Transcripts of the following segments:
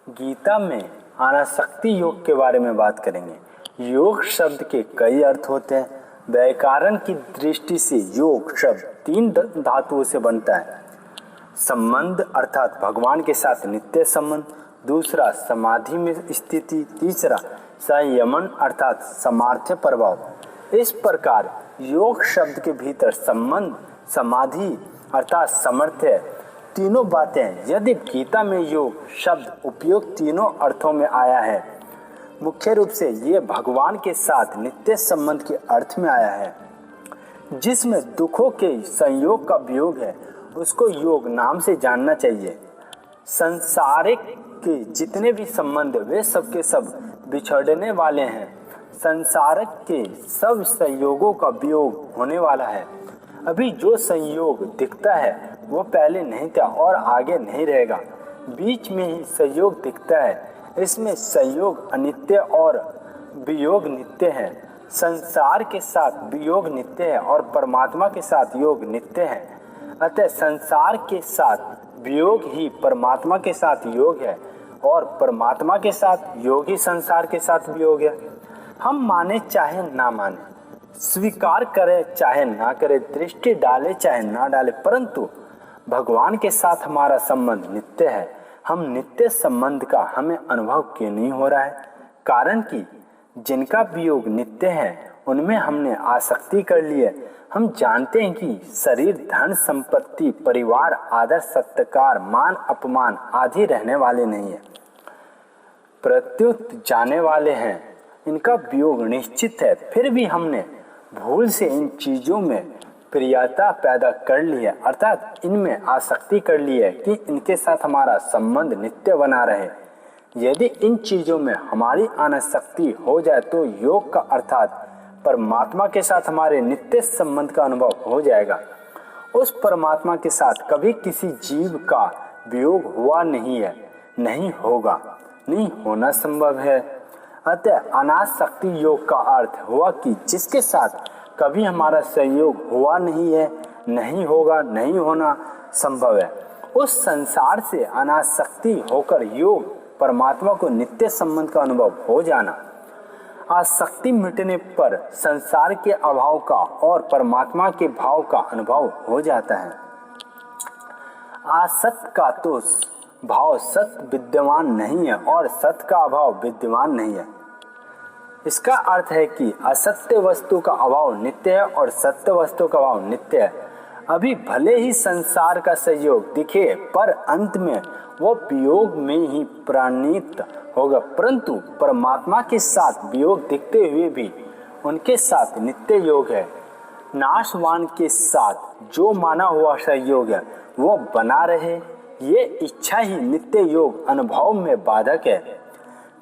गीता में अनासक्ति योग के बारे में बात करेंगे। योग शब्द के कई अर्थ होते हैं। व्याकरण की दृष्टि से योग शब्द 3 धातुओं से बनता है। संबंध अर्थात भगवान के साथ नित्य संबंध, दूसरा समाधि में स्थिति, तीसरा संयमन अर्थात सामर्थ्य प्रभाव। इस प्रकार योग शब्द के भीतर संबंध, समाधि अर्थात सामर्थ्य तीनों बातें हैं। यदि गीता में योग शब्द उपयोग तीनों अर्थों में आया है, मुख्य रूप से ये भगवान के साथ नित्य संबंध के अर्थ में आया है। जिसमें दुखों के संयोग का वियोग है उसको योग नाम से जानना चाहिए। संसारिक के जितने भी संबंध वे सब के सब बिछड़ने वाले हैं। संसारिक के सब संयोगों का वियोग होने वाला है। अभी जो संयोग दिखता है वो पहले नहीं था और आगे नहीं रहेगा, बीच में ही संयोग दिखता है। इसमें संयोग अनित्य और वियोग नित्य है। संसार के साथ वियोग नित्य है और परमात्मा के साथ योग नित्य है। अतः संसार के साथ वियोग ही परमात्मा के साथ योग है और परमात्मा के साथ योग ही संसार के साथ वियोग है। हम माने चाहे ना माने, स्वीकार करे चाहे ना करे, दृष्टि डाले चाहे ना डाले, परंतु भगवान के साथ हमारा संबंध नित्य है। हम नित्य संबंध का हमें अनुभव क्यों नहीं हो रहा है? कारण कि जिनका वियोग नित्य है उनमें हमने आसक्ति कर ली है। हम जानते हैं कि शरीर, धन संपत्ति, परिवार, आदर सत्कार, मान अपमान आदि रहने वाले नहीं है, प्रत्युत जाने वाले हैं। इनका वियोग निश्चित है। फिर भी हमने भूल से इन चीजों में प्रियता पैदा कर ली है, अर्थात इनमें आसक्ति कर ली है कि इनके साथ हमारा संबंध नित्य बना रहे। यदि इन चीजों में हमारी अनासक्ति हो जाए तो योग का अर्थात परमात्मा के साथ हमारे नित्य संबंध का अनुभव हो जाएगा। उस परमात्मा के साथ कभी किसी जीव का वियोग हुआ नहीं है, नहीं होगा, नहीं होना संभव है। अतः अनासक्ति योग का अर्थ हुआ कि जिसके साथ कभी हमारा संयोग हुआ नहीं है, नहीं होगा, नहीं होना संभव है, उस संसार से अनासक्ति होकर योग परमात्मा को नित्य संबंध का अनुभव हो जाना। आसक्ति मिटने पर संसार के अभाव का और परमात्मा के भाव का अनुभव हो जाता है। असत का तो भाव सत विद्यमान नहीं है और सत का अभाव विद्यमान नहीं है। इसका अर्थ है कि असत्य वस्तु का अभाव नित्य है और सत्य वस्तु का अभाव नित्य है। अभी भले ही संसार का संयोग दिखे पर अंत में वो वियोग में ही प्रणीत होगा, परंतु परमात्मा के साथ वियोग दिखते हुए भी उनके साथ नित्य योग है। नाशवान के साथ जो माना हुआ संयोग है वो बना रहे, ये इच्छा ही नित्य योग अनुभव में बाधक है।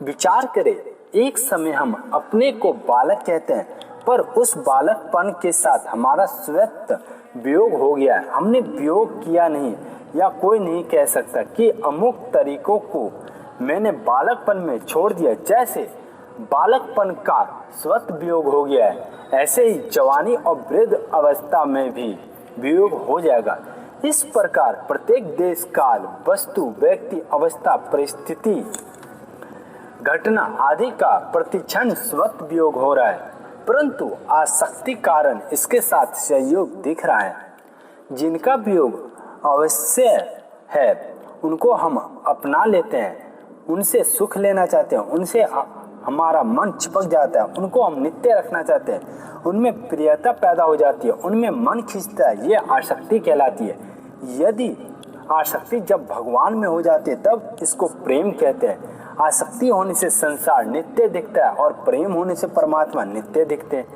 विचार करें, एक समय हम अपने को बालक कहते हैं पर उस बालकपन के साथ हमारा स्वतः वियोग हो गया है। हमने वियोग किया नहीं, या कोई नहीं कह सकता कि अमुक तरीकों को मैंने बालकपन में छोड़ दिया। जैसे बालकपन का स्वतः वियोग हो गया है, ऐसे ही जवानी और वृद्ध अवस्था में भी वियोग हो जाएगा। इस प्रकार प्रत्येक देश, काल, वस्तु, व्यक्ति, अवस्था, परिस्थिति, घटना आदि का प्रतिक्षण स्वतः वियोग हो रहा है, परंतु आसक्ति कारण इसके साथ संयोग दिख रहा है। जिनका वियोग अवश्य है उनको हम अपना लेते हैं, उनसे सुख लेना चाहते हैं, उनसे हमारा मन चिपक जाता है, उनको हम नित्य रखना चाहते हैं, उनमें प्रियता पैदा हो जाती है, उनमें मन खींचता है, ये आसक्ति कहलाती है। यदि आसक्ति जब भगवान में हो जाती है तब इसको प्रेम कहते हैं। आसक्ति होने से संसार नित्य दिखता है और प्रेम होने से परमात्मा नित्य दिखते हैं।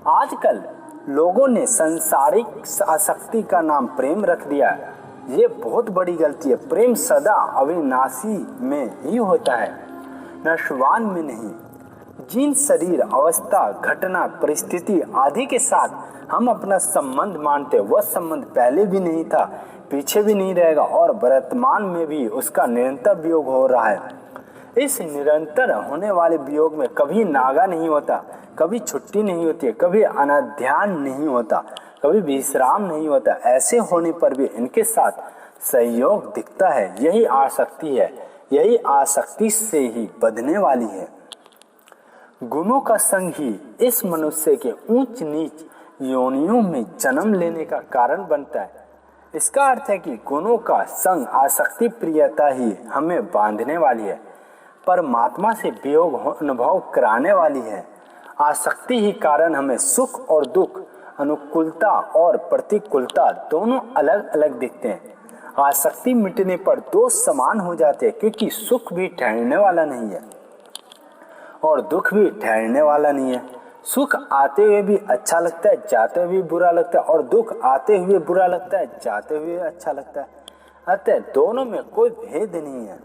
आजकल लोगों ने सांसारिक आसक्ति का नाम प्रेम रख दिया है। ये बहुत बड़ी गलती है। प्रेम सदा अविनाशी में ही होता है, नश्वान में नहीं। जिन शरीर, अवस्था, घटना, परिस्थिति आदि के साथ हम अपना संबंध मानते, वह संबंध पहले भी नहीं था, पीछे भी नहीं रहेगा और वर्तमान में भी उसका निरंतर वियोग हो रहा है। इस निरंतर होने वाले वियोग में कभी नागा नहीं होता, कभी छुट्टी नहीं होती है, कभी अनाध्यान नहीं होता, कभी विश्राम नहीं होता। ऐसे होने पर भी इनके साथ संयोग दिखता है। यही आसक्ति है। यही आसक्ति से ही बंधने वाली है। गुणों का संग ही इस मनुष्य के ऊंच नीच योनियों में जन्म लेने का कारण बनता है। इसका अर्थ है कि गुणों का संग, आसक्ति, प्रियता ही हमें बांधने वाली है, परमात्मा से वियोग अनुभव कराने वाली है। आसक्ति ही कारण हमें सुख और दुख, अनुकूलता और प्रतिकूलता दोनों अलग अलग दिखते हैं। आसक्ति मिटने पर दो समान हो जाते हैं, क्योंकि सुख भी ठहरने वाला नहीं है और दुख भी ठहरने वाला नहीं है। सुख आते हुए भी अच्छा लगता है, जाते हुए भी बुरा लगता है, और दुख आते हुए बुरा लगता है, जाते हुए अच्छा लगता है। अतः दोनों में कोई भेद नहीं है।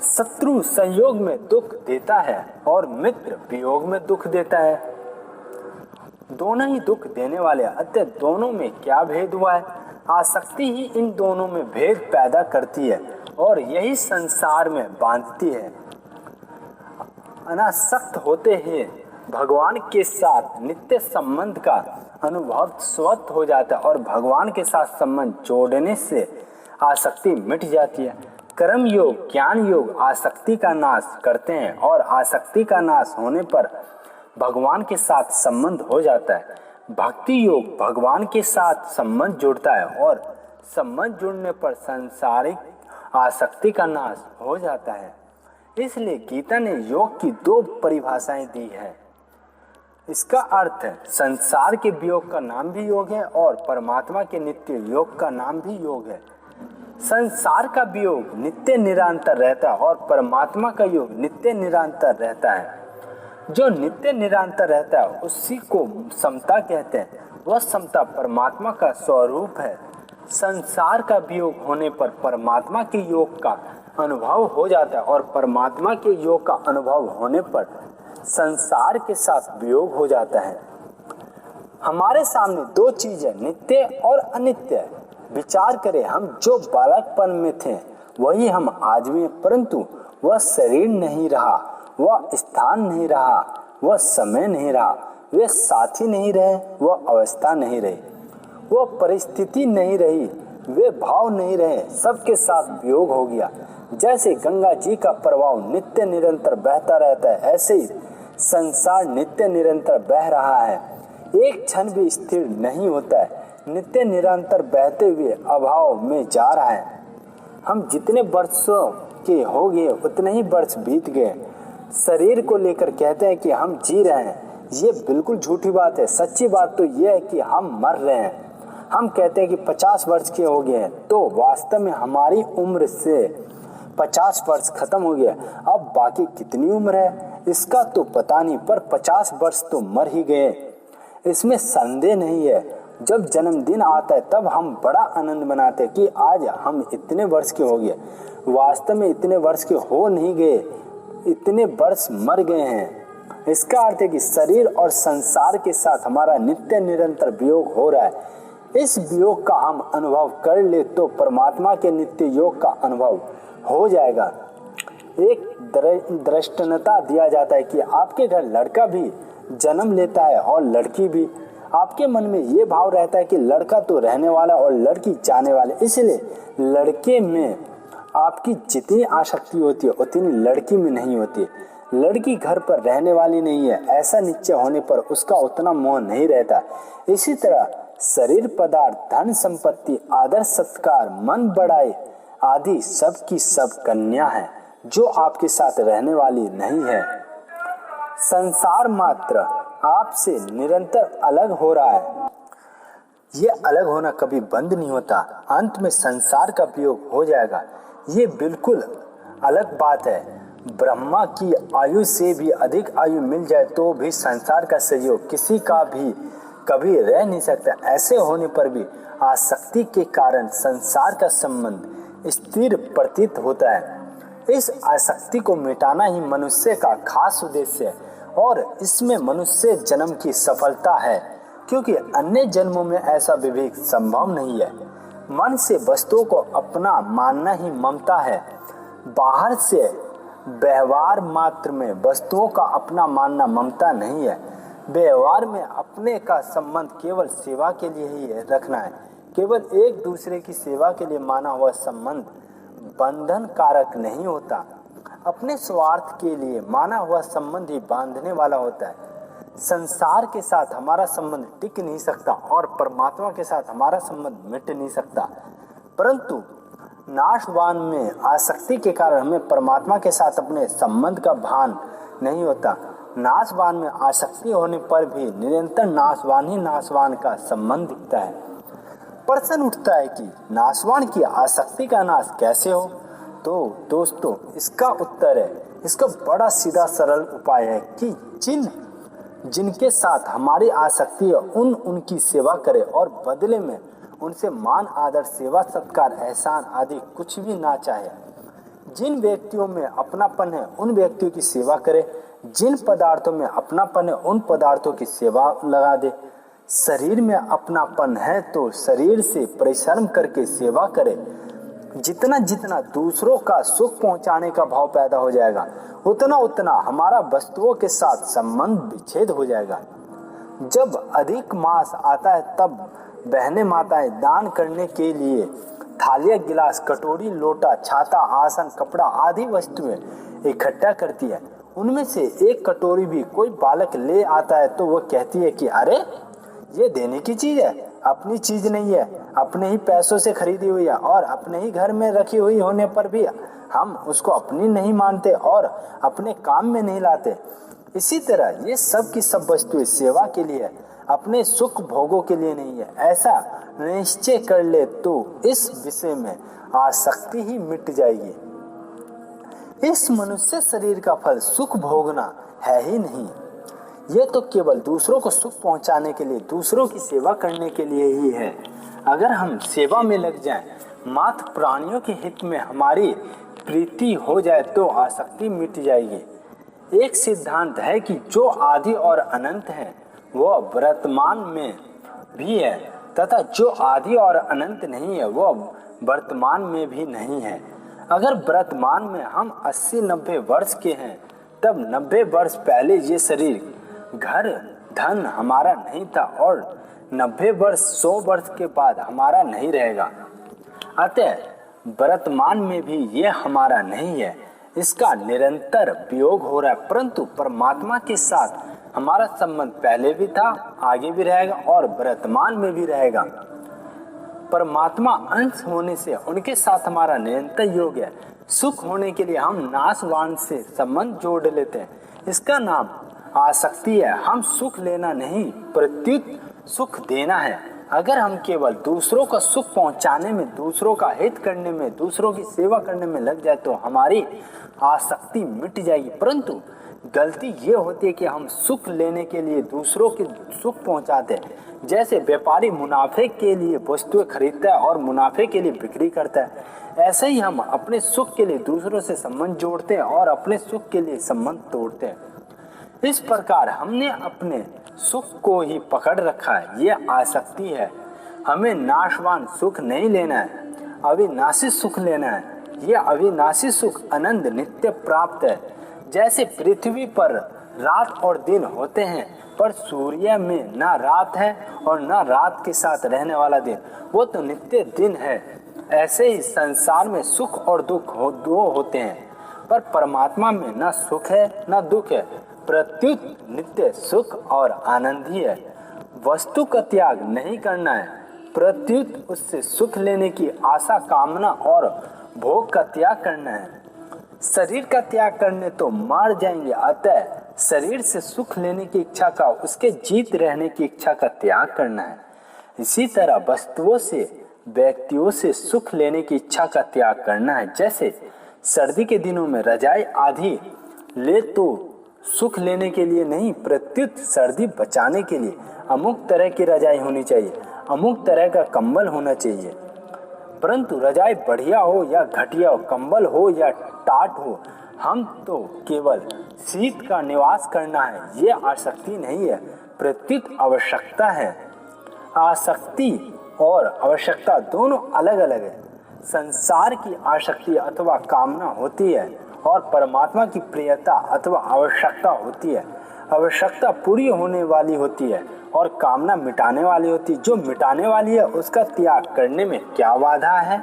शत्रु संयोग में दुख देता है और मित्र वियोग में दुख देता है। दोनों ही दुख देने वाले हैं। अतः दोनों में क्या भेद हुआ है? आसक्ति ही इन दोनों में भेद पैदा करती है और यही संसार में बांधती है। अनासक्त होते ही भगवान के साथ नित्य संबंध का अनुभव स्वतः हो जाता है और भगवान के साथ संबंध जोड़ने से आसक्ति मिट जाती है। कर्म योग, ज्ञान योग आसक्ति का नाश करते हैं और आसक्ति का नाश होने पर भगवान के साथ संबंध हो जाता है। भक्ति योग भगवान के साथ संबंध जोड़ता है और संबंध जुड़ने पर सांसारिक आसक्ति का नाश हो जाता है। इसलिए गीता ने योग की दो परिभाषाएं दी है। इसका अर्थ है संसार के वियोग का नाम भी योग है और परमात्मा के नित्य योग का नाम भी योग है। संसार का वियोग नित्य निरंतर रहता है और परमात्मा का योग नित्य निरंतर रहता है। जो नित्य निरंतर रहता है उसी को समता कहते हैं। वह समता परमात्मा का स्वरूप है। संसार का वियोग होने पर परमात्मा के योग का अनुभव हो जाता है और परमात्मा के योग का अनुभव होने पर संसार के साथ वियोग हो जाता है। हमारे सामने दो चीजें नित्य और अनित्य। विचार करें, हम जो बालकपन में थे वही हम आज भी हैं, परंतु वह शरीर नहीं रहा, वह स्थान नहीं रहा, वह समय नहीं रहा, वे साथी नहीं रहे, वह अवस्था नहीं रही, वह परिस्थिति नहीं रही, वे भाव नहीं रहे, सबके साथ वियोग हो गया। जैसे गंगा जी का प्रवाह नित्य निरंतर बहता रहता है, ऐसे ही संसार नित्य निरंतर बह रहा है, एक क्षण भी स्थिर नहीं होता है, नित्य निरंतर बहते हुए अभाव में जा रहा है। हम जितने वर्षों के हो गए उतने ही वर्ष बीत गए। शरीर को लेकर कहते हैं कि हम जी रहे हैं, ये बिल्कुल झूठी बात है। सच्ची बात तो ये है कि हम मर रहे हैं। हम कहते हैं कि 50 वर्ष के हो गए हैं, तो वास्तव में हमारी उम्र से 50 वर्ष खत्म हो गया। अब बाकी कितनी उम्र है इसका तो पता नहीं, पर 50 वर्ष तो मर ही गए, इसमें संदेह नहीं है। जब जन्मदिन आता है तब हम बड़ा आनंद मनाते हैं कि आज हम इतने वर्ष के हो गए। वास्तव में इतने वर्ष के हो नहीं गए, इतने वर्ष मर गए हैं। इसका अर्थ है कि शरीर और संसार के साथ हमारा नित्य निरंतर वियोग हो रहा है। इस वियोग का हम अनुभव कर ले तो परमात्मा के नित्य योग का अनुभव हो जाएगा। एक दृष्टांत दिया जाता है कि आपके घर लड़का भी जन्म लेता है और लड़की भी। आपके मन में ये भाव रहता है कि लड़का तो रहने वाला और लड़की जाने वाले, इसलिए लड़के में आपकी जितनी आसक्ति होती है उतनी लड़की में नहीं होती। लड़की घर पर रहने वाली नहीं है, ऐसा निश्चय होने पर उसका उतना मोह नहीं रहता। इसी तरह शरीर, पदार्थ, धन संपत्ति, आदर सत्कार, मन बढ़ाई आदि सब की सब कन्या है जो आपके साथ रहने वाली नहीं है। संसार मात्र आपसे निरंतर अलग हो रहा है। ये अलग होना कभी बंद नहीं होता। अंत में संसार का वियोग हो जाएगा। ये बिल्कुल अलग बात है। ब्रह्मा की आयु से भी अधिक आयु मिल जाए तो भी संसार का सहयोग किसी का भी कभी रह नहीं सकता। ऐसे होने पर भी आसक्ति के कारण संसार का संबंध स्थिर प्रतीत होता है। इस आसक्ति को मिटाना ही मनुष्य का खास उद्देश्य है और इसमें मनुष्य जन्म की सफलता है, क्योंकि अन्य जन्मों में ऐसा विवेक संभव नहीं है। मन से वस्तुओं को अपना मानना ही ममता है। बाहर से व्यवहार मात्र में वस्तुओं का अपना मानना ममता नहीं है। व्यवहार में अपने का संबंध केवल सेवा के लिए ही रखना है। केवल एक दूसरे की सेवा के लिए माना हुआ संबंध बंधन कारक नहीं होता। अपने स्वार्थ के लिए माना हुआ संबंध ही बांधने वाला होता है। संसार के साथ हमारा संबंध टिक नहीं सकता और परमात्मा के साथ हमारा संबंध मिट नहीं सकता, परंतु नाशवान में आसक्ति के कारण हमें परमात्मा के साथ अपने संबंध का भान नहीं होता। नाशवान में आसक्ति होने पर भी निरंतर नाशवान ही नाशवान का संबंध दिखता है। प्रश्न उठता है कि नाशवान की आसक्ति का नाश कैसे हो? तो दोस्तों, इसका उत्तर है, इसका बड़ा सीधा सरल उपाय है कि जिनके साथ हमारी आसक्ति है उनकी सेवा करें और बदले में उनसे मान आदर सेवा सत्कार एहसान आदि कुछ भी ना चाहे। जिन व्यक्तियों में अपनापन है उन व्यक्तियों की सेवा करें, जिन पदार्थों में अपनापन है उन पदार्थों की सेवा लगा दे। शरीर में अपनापन है तो शरीर से परिश्रम करके सेवा करें। जितना जितना दूसरों का सुख पहुंचाने का भाव पैदा हो जाएगा उतना उतना हमारा वस्तुओं के साथ संबंध विच्छेद हो जाएगा। जब अधिक मास आता है तब बहनें माताएं दान करने के लिए थालियां गिलास कटोरी लोटा छाता आसन कपड़ा आदि वस्तुएं इकट्ठा करती है। उनमें से एक कटोरी भी कोई बालक ले आता है तो वो कहती है कि अरे ये देने की चीज है, अपनी चीज नहीं है, अपने ही पैसों से खरीदी हुई है और अपने ही घर में रखी हुई होने पर भी हम उसको अपनी नहीं मानते और अपने काम में नहीं लाते। इसी तरह ये सब की सब वस्तुएं सेवा के लिए है, अपने सुख भोगों के लिए नहीं है। ऐसा निश्चय कर ले तो इस विषय में आसक्ति ही मिट जाएगी। इस मनुष्य शरीर का फल सुख भोगना है ही नहीं, ये तो केवल दूसरों को सुख पहुंचाने के लिए, दूसरों की सेवा करने के लिए ही है। अगर हम सेवा में लग जाएं, मात्र प्राणियों के हित में हमारी प्रीति हो जाए तो आसक्ति मिट जाएगी। एक सिद्धांत है कि जो आदि और अनंत है वह वर्तमान में भी है तथा जो आदि और अनंत नहीं है वह वर्तमान में भी नहीं है। अगर वर्तमान में हम 80-90 वर्ष के हैं तब 90 वर्ष पहले ये शरीर घर धन हमारा नहीं था और 90 वर्ष 100 वर्ष के बाद हमारा नहीं रहेगा। अतः वर्तमान में भी ये हमारा नहीं है, इसका निरंतर वियोग हो रहा है, परंतु परमात्मा के साथ हमारा संबंध पहले भी था, आगे भी रहेगा और वर्तमान में भी रहेगा। परमात्मा अंश होने से उनके साथ हमारा निरंतर योग है। सुख होने के लिए हम नाशवान से संबंध जोड़ लेते हैं, इसका नाम आसक्ति है। हम सुख लेना नहीं प्रत्युत सुख देना है। अगर हम केवल दूसरों का सुख पहुंचाने में, दूसरों का हित करने में, दूसरों की सेवा करने में लग जाए तो हमारी आसक्ति मिट जाएगी। परंतु गलती ये होती है कि हम सुख लेने के लिए दूसरों के सुख पहुंचाते हैं। जैसे व्यापारी मुनाफे के लिए वस्तुएं खरीदता है और मुनाफे के लिए बिक्री करता है, ऐसे ही हम अपने सुख के लिए दूसरों से संबंध जोड़ते हैं और अपने सुख के लिए संबंध तोड़ते हैं। इस प्रकार हमने अपने सुख को ही पकड़ रखा है, ये आसक्ति है। हमें नाशवान सुख नहीं लेना है, अविनाशी सुख लेना है। ये अविनाशी सुख अनंत नित्य प्राप्त है। जैसे पृथ्वी पर रात और दिन होते हैं पर सूर्य में ना रात है और ना रात के साथ रहने वाला दिन, वो तो नित्य दिन है। ऐसे ही संसार में सुख और दुख दो होते हैं, पर परमात्मा में ना सुख है ना दुख है, प्रत्युत नित्य सुख और आनंद ही है। वस्तु का त्याग नहीं करना है, प्रत्युत उससे सुख लेने की आशा कामना और भोग का त्याग करना है। शरीर का त्याग करने तो मार जाएंगे, अतः शरीर से सुख लेने की इच्छा का, उसके जीत रहने की इच्छा का त्याग करना है। इसी तरह वस्तुओं से, व्यक्तियों से सुख लेने की इच्छा का त्याग करना है। जैसे सर्दी के दिनों में रजाई आदि ले तो सुख लेने के लिए नहीं, प्रत्युत सर्दी बचाने के लिए अमुक तरह की रजाई होनी चाहिए, अमुक तरह का कंबल होना चाहिए। परंतु रजाई बढ़िया हो या घटिया हो, कंबल हो या टाट हो, हम तो केवल शीत का निवास करना है, ये आसक्ति नहीं है, प्रत्युत आवश्यकता है। आसक्ति और आवश्यकता दोनों अलग अलग है। संसार की आसक्ति अथवा कामना होती है और परमात्मा की प्रियता अथवा आवश्यकता होती है। आवश्यकता पूरी होने वाली होती है और कामना मिटाने वाली होती है। जो मिटाने वाली है उसका त्याग करने में क्या बाधा है?